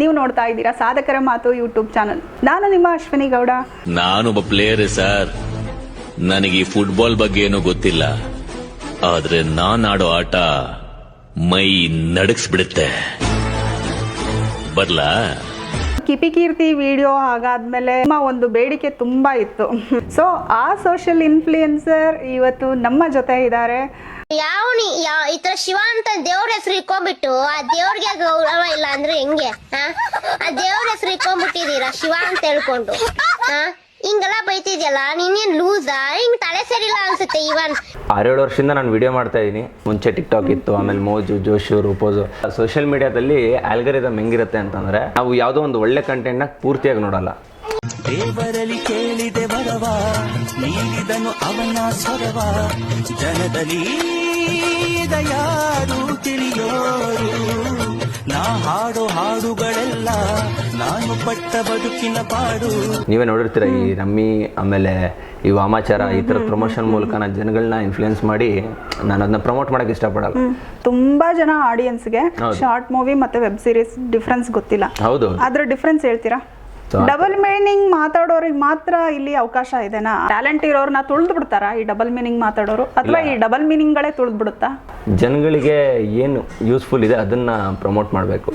ನೀವು ನೋಡ್ತಾ ಇದ್ದೀರಾ ಸಾಧಕರ ಮಾತು ಯೂಟ್ಯೂಬ್ ಚಾನಲ್. ನಾನು ನಿಮ್ಮ ಅಶ್ವಿನಿ ಗೌಡ. ನಾನೊಬ್ಬ ಪ್ಲೇಯರ್ ಸರ್. ನನಗೆ ಈ ಫುಟ್ಬಾಲ್ ಬಗ್ಗೆ ಏನೂ ಗೊತ್ತಿಲ್ಲ, ಆದ್ರೆ ನಾನ್ ಆಡೋ ಆಟ ಮೈ ನಡಗಿಸ್ಬಿಡುತ್ತೆ. ಬರ್ಲಾ? ಕಿಪಿಕೀರ್ತಿ ವಿಡಿಯೋ ಆಗಾದ್ಮೇಲೆ ಒಂದು ಬೇಡಿಕೆ ತುಂಬಾ ಇತ್ತು. ಸೊ ಆ ಸೋಷಿಯಲ್ ಇನ್ಫ್ಲೂಯೆನ್ಸರ್ ಇವತ್ತು ನಮ್ಮ ಜೊತೆ ಇದ್ದಾರೆ. ಈ ತರ ಶಿವ ಅಂತ ದೇವ್ರ ಹೆಸರು ಇಟ್ಕೊಂಡ್ಬಿಟ್ಟು ಆ ದೇವ್ರಿಗೆ ಗೌರವ ಇಲ್ಲ ಅಂದ್ರೆ ಹೆಂಗೆ? ಆ ದೇವ್ರ ಹೆಸರು ಇಟ್ಕೊಂಡ್ಬಿಟ್ಟಿದೀರಾ ಶಿವ ಅಂತ ಹೇಳ್ಕೊಂಡು. ಹಿಂಗೆಲ್ಲ ಬೈತಿದ್ಯಲ್ಲ, ನೀನೇನ್ ಲೂಸಾ? ಹಿಂಗ್ ತಲೆ ಸರಿಲ್ಲ ಅನ್ಸುತ್ತೆ. ಇವನ್ 6-7 ವರ್ಷದಿಂದ ನಾನು ವಿಡಿಯೋ ಮಾಡ್ತಾ ಇದ್ದೀನಿ. ಮುಂಚೆ ಟಿಕ್ಟಾಕ್ ಇತ್ತು, ಆಮೇಲೆ ಮೋಜು, ಜೋಶು, ರೂಪೋಸು. ಸೋಷಿಯಲ್ ಮೀಡಿಯಾದಲ್ಲಿ ಆಲ್ಗರಿದಮ್ ಹೆಂಗಿರುತ್ತೆ ಅಂತಂದ್ರೆ, ನಾವು ಯಾವುದೋ ಒಂದು ಒಳ್ಳೆ ಕಂಟೆಂಟ್ನ ಪೂರ್ತಿಯಾಗಿ ನೋಡಲ್ಲ. ದೇವರಲ್ಲಿ ಕೇಳಿದೆ ಬರವ, ನೀಡಿದನು ಅವನ ಸ್ವರವ, ಜನದಲ್ಲಿ ಯಾರು ತಿಳಿಯೋರು, ನಾ ಹಾಡೋ ಹಾಡುಗಳೆಲ್ಲ ನಾನು ಪಟ್ಟ ಬದುಕಿನ ಪಾಡು. ನೀವೇ ನೋಡಿರ್ತೀರ ಈ ರಮ್ಮಿ, ಆಮೇಲೆ ಈ ವಾಮಾಚಾರ, ಈ ಥರ ಪ್ರಮೋಷನ್ ಮೂಲಕ ನಾನು ಜನಗಳನ್ನ ಇನ್ಫ್ಲೂಯೆನ್ಸ್ ಮಾಡಿ ನಾನು ಅದನ್ನ ಪ್ರಮೋಟ್ ಮಾಡಕ್ಕೆ ಇಷ್ಟಪಡಲ್ಲ. ತುಂಬಾ ಜನ ಆಡಿಯನ್ಸ್ಗೆ ಶಾರ್ಟ್ ಮೂವಿ ಮತ್ತೆ ವೆಬ್ ಸೀರೀಸ್ ಡಿಫ್ರೆನ್ಸ್ ಗೊತ್ತಿಲ್ಲ. ಹೌದು, ಅದ್ರ ಡಿಫ್ರೆನ್ಸ್ ಹೇಳ್ತೀರಾ? ಡಬಲ್ ಮೀನಿಂಗ್ ಮಾತಾಡೋರಿಗೆ ಮಾತ್ರ ಇಲ್ಲಿ ಅವಕಾಶ ಇದೆನಾ? ಟ್ಯಾಲೆಂಟ್ ಇರೋರ್ನ ತುಳಿದು ಬಿಡ್ತಾರಾ ಈ ಡಬಲ್ ಮೀನಿಂಗ್ ಮಾತಾಡೋರು, ಅಥವಾ ಈ ಡಬಲ್ ಮೀನಿಂಗ್ ಗಳೇ ತುಳಿದು ಬಿಡುತ್ತಾ? ಜನಗಳಿಗೆ ಏನು ಯೂಸ್ಫುಲ್ ಇದೆ ಅದನ್ನ ಪ್ರಮೋಟ್ ಮಾಡಬೇಕು.